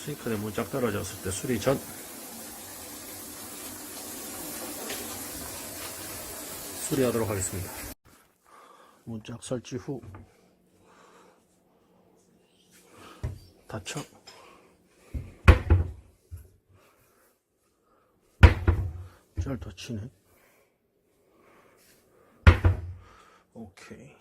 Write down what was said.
싱크대 문짝 떨어졌을 때 수리 전 수리하도록 하겠습니다. 문짝 설치 후 닫혀 잘 닫히네. 오케이.